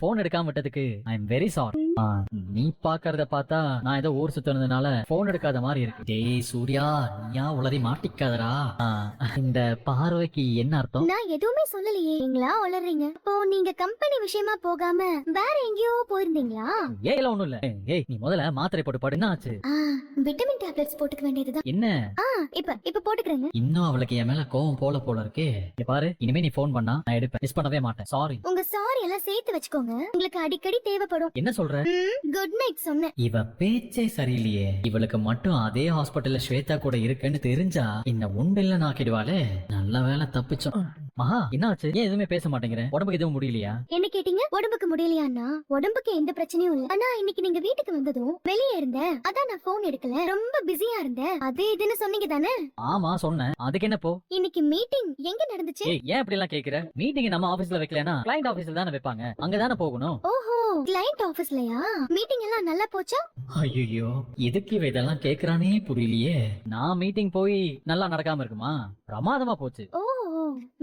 Phone எடுக்காம விட்டதுக்கு I am very sorry. நீ பாக்கறத பார்த்தா நான் ஏதோ ஊர் சுத்தினதுனால போன் எடுக்காத மாதிரி இருக்கு. டேய் சூர்யா, நீயா உளறி மாட்டிக்காதடா. இந்த பார்வைக்கு என்ன அர்த்தம்? நான் எதுவுமே சொல்லலையே. நீங்களா உளறீங்க. இப்போ நீங்க கம்பெனி விஷயமா போகாம வேற எங்கேயோ போயிருந்தீங்களா? ஏய் ஒண்ணும் இல்ல. ஏய் நீ முதல்ல மாத்திரை போட்டு பாடு. என்ன ஆச்சு? விட்டமின் டேப்லெட்ஸ் போட்டுக்க வேண்டியதுதான். என்ன இப்ப போட்டுக்கிறேங்க. இன்னும் அவளுக்கு என் மேல கோவம் போல இருக்கே. இங்க பாரு, இனிமே நீ போன் பண்ணா நான் எடுப்பேன். மிஸ் பண்ணவே மாட்டேன். சாரி. உங்க சாரி எல்லாம் சேர்த்து வச்சுக்கோங்க. உங்களுக்கு அடிக்கடி தேவைப்படும். என்ன சொல்ற? குட் நைட் சொன்னேன். இவ பேச்சே சரியில்லையே. இவளுக்கு மட்டும் அதே ஹாஸ்பிட்டல்ல ஸ்வேதா கூட இருக்குன்னு தெரிஞ்சா இந்த உண்டில்ல நாக்கிடுவாளே. நல்ல வேலை தப்பிச்சோம். மகா என்ன ஆச்சு? ஏன் எதுவுமே பேச மாட்டேங்கிற? உடம்புக்கு எதுவும் முடியலையா? என்ன கேட்டீங்க? உடம்புக்கு முடியலையான்னா உடம்புக்கு எந்த பிரச்சனையும் இல்ல. ஆனா இன்னைக்கு நீங்க வீட்டுக்கு வந்ததும் வெளியே இருந்தேன், அதான் நான் போன் எடுக்கல. ரொம்ப பிஸியா இருந்தேன். அது இதுன்னு சொன்னீங்க தானே? ஆமா சொன்னேன். அதுக்கு என்ன போ? இன்னைக்கு மீட்டிங் எங்க நடந்துச்சு? ஏன் இப்படி எல்லாம் கேக்குற? மீட்டிங் நம்ம ஆபீஸ்ல வைக்கலனா கிளையண்ட் ஆபீஸ்ல தானே வைப்பாங்க. அங்கதானே போகணும். ஓஹோ, கிளையண்ட் ஆபீஸ்லயா? மீட்டிங் எல்லாம் நல்லா போச்சா? ஐயோ, எதுக்கு இவ இதெல்லாம் கேக்குறானே புரியலையே. நான் மீட்டிங் போய் நல்லா நடக்காம இருக்குமா? பிரமாதமா போச்சு. ஓ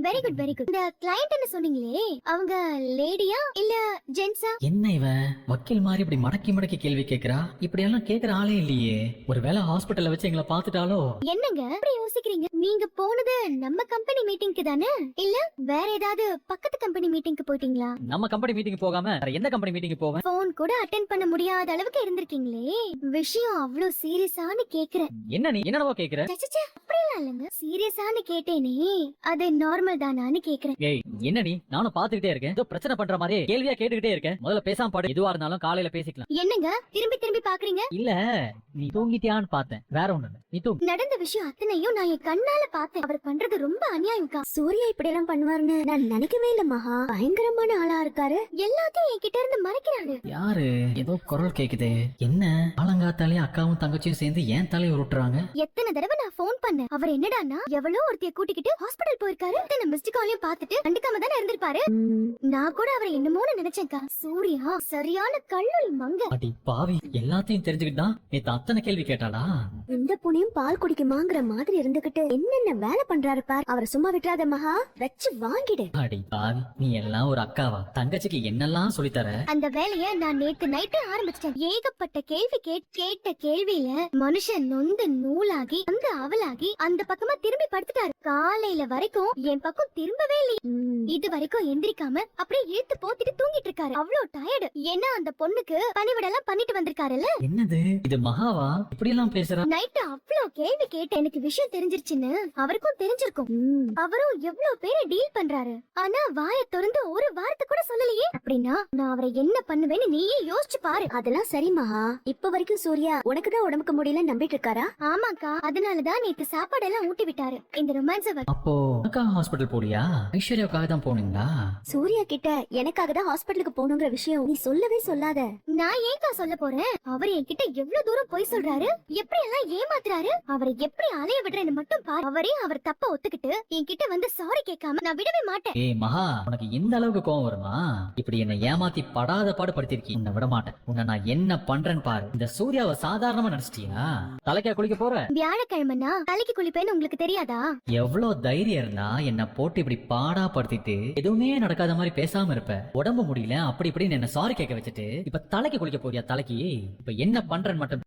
வெரி குட் வெரி குட். இந்த கிளையண்ட் சொன்னீங்களே, அவங்க லேடியா இல்ல ஜென்ஸா? என்ன இவ வக்கீல் மாதிரி இப்படி மடக்கி மடக்கி கேள்வி கேக்குறா? இப்படி எல்லாம் கேக்குற ஆளே இல்லையே. ஒருவேளை ஹாஸ்பிட்டல்ல வச்சு எங்களை பாத்துட்டாலோ? என்னங்க இப்படி யோசிக்கிறீங்க? நீங்க போனது நம்ம கம்பெனி மீட்டிங்க்கு தானே, இல்ல வேற ஏதாவது பக்கத்து கம்பெனி மீட்டிங்க்கு போயிட்டீங்களா? நம்ம கம்பெனி மீட்டிங் போகாம வேற எந்த கம்பெனி மீட்டிங் போவேன்? போன் கூட அட்டென்ட் பண்ண முடியாத அளவுக்கு இருந்திருக்கீங்களே. விஷயம் அவ்வளவு சீரியஸானு கேக்குறேன். என்ன நீ என்னவோ கேக்குற? சச்சச்சே, அப்படியெல்லாம் இல்லங்க. சீரியஸானு கேட்டேனே, அது நார்மல் தானான்னு கேக்குறேன். ஏய் என்ன நீ? நானும் பாத்துக்கிட்டே இருக்கேன். ஏதோ பிரச்சனை பண்ற மாதிரி கேள்வியா கேட்டுக்கிட்டே இருக்கேன். முதல்ல பேசாம பாடு. எதுவா இருந்தாலும் காலையில பேசிக்கலாம். என்னங்க திரும்பி திரும்பி பாக்குறீங்க? இல்ல நீ தூங்கிட்டியான்னு பார்த்தேன், வேற ஒண்ணு இல்ல. நீ தூங்கு. நடந்த விஷயம் அத்தனையும் நான் என் கண்ணால பார்த்தேன். அவர் பண்றது ரொம்ப அநியாயம்க்கா. சூர்யா இப்படி எல்லாம் பண்ணுவாருன்னு நான் நினைக்கவே இல்ல மகா. பயங்கரமான ஆளா இருக்காரு. எல்லாத்தையும் என்கிட்ட இருந்து மறைக்கிறாரு. யாரு? ஏதோ குரல் கேக்குதே. என்ன ஆலங்காத்தாலே அக்காவும் தங்கச்சியும் சேர்ந்து ஏன் தலையை உருட்டுறாங்க? எத்தனை தடவை நான் போன் பண்ணேன். அவர் என்னடான்னா எவ்வளவு ஒருத்தைய கூட்டிக்கிட்டு ஹாஸ்பிடல் போயிருக்காரு. இத்தனை மிஸ்டு காலையும் பார்த்துட்டு கண்டுக்காம தானே இருந்திருப்பாரு. நான் கூட அவரை என்னமோன்னு நினைச்சேன்க்கா. சூர்யா சரியான கல்லுள் மங்க. அடி பாவி, எல்லாத்தையும் தெரிஞ்சுக்கிட்டு தான் நேத்து அத்தனை கேள்வி கேட்டாளா? இந்த புனியும் பால் குடிக்குமாங்கிற மாதிரி இருந்துகிட்டு என்னென்ன வேலை பண்றாரு பார். அவரை சும்மா விட்டுறாத மகா, வச்சு வாங்கிடு. அடி பாவி, நீ எல்லாம் ஒரு அக்காவா? தங்கச்சிக்கு என்னெல்லாம் சொல்லித்தர? அந்த வேலைய நான் நேத்து நைட்டு ஆரம்பிச்சிட்டேன். ஏகப்பட்ட கேள்வி கேட்ட கேள்வியில மனுஷன் நொந்து நூலாகி அந்த அவலாகி அந்த பக்கமா திரும்பி படுத்துட்டாரு. காலையில வரைக்கும் என் பக்கம் திரும்பவே இல்லை. இது வரைக்கும் எந்திரிக்காம அப்படியே இழுத்து போத்திட்டு தூங்கிட்டு இருக்காரு. அவ்வளவு டயர்டு. ஏன்னா அந்த பொண்ணுக்கு பணிவிடெல்லாம் பண்ணிட்டு வந்திருக்காருல்ல. என்னது இது? மகாவா இப்படி எல்லாம் பேசுறா? நைட்டு அவ்வளவு கேள்வி கேட்டு எனக்கு விஷயம் தெரிஞ்சிருச்சுன்னு அவருக்கும் தெரிஞ்சிருக்கும். அவரும் எவ்வளவு பேரை டீல் பண்றாரு. ஆனா வாயை திறந்து ஒரு வார்த்தை கூட சொல்லலையே. அப்படின்னா நான் அவரை என்ன பண்ணுவேன்னு நீயே யோசிச்சு பாரு. அதெல்லாம் சரி மகா. இப்ப வரைக்கும் சூர்யா உனக்குதான் உடம்புக்கு முடியல நம்பிட்டு இருக்காரா? ஆமாக்கா, அதனாலதான் நேத்து சாப்பாடு எல்லாம் ஊட்டி விட்டாரு. இந்த ரொமான்ஸ். அப்போ அக்கா ஹாஸ்பிட்டல் போலியா? ஐஸ்வர்யாவுக்காக தான் போனீங்களா? சூர்யா கிட்ட எனக்காக தான் ஹாஸ்பிட்டலுக்கு போகணுங்கிற விஷயம் நீ சொல்லவே சொல்லாத. நான் ஏன்க்கா சொல்ல போறேன்? அவர் என்கிட்ட எவ்வளவு தூரம் போய் சொல்றாரு, எப்படி எல்லாம் ஏமாத்துறாரு. அவரை எப்படி அலைய விடுறேன்னு மட்டும் பாரு. அவரே அவர் தப்ப ஒத்துக்கிட்டு என்கிட்ட வந்து சாரி கேட்காம நான் விடவே மாட்டேன். ஏய் மகா, உனக்கு இந்த அளவுக்கு கோவம் வருமா? இப்படி என்ன ஏமாத்தி படாத பாடு படுத்திருக்கீ. உன்னை விட மாட்டேன். உன்னை நான் என்ன பண்றேன்னு பாரு. இந்த சூர்யாவை சாதாரணமா நினைச்சிட்டியா? தலைக்கா குளிக்க போற? வியாழக்கிழமைனா தலைக்கு குளிப்பேன்னு உங்களுக்கு தெரியாதா? எவ்வளவு தைரியம் இருந்தா என்ன போட்டு இப்படி பாடா படுத்திட்டு எதுவுமே நடக்காத மாதிரி பேசாம இருப்ப. உடம்பு முடியல அப்படி இப்படின்னு என்ன சாரி கேட்க வச்சுட்டு இப்ப தலைக்கு குளிக்க போறியா? தலைக்கு இப்ப என்ன பண்றேன்னு மட்டும்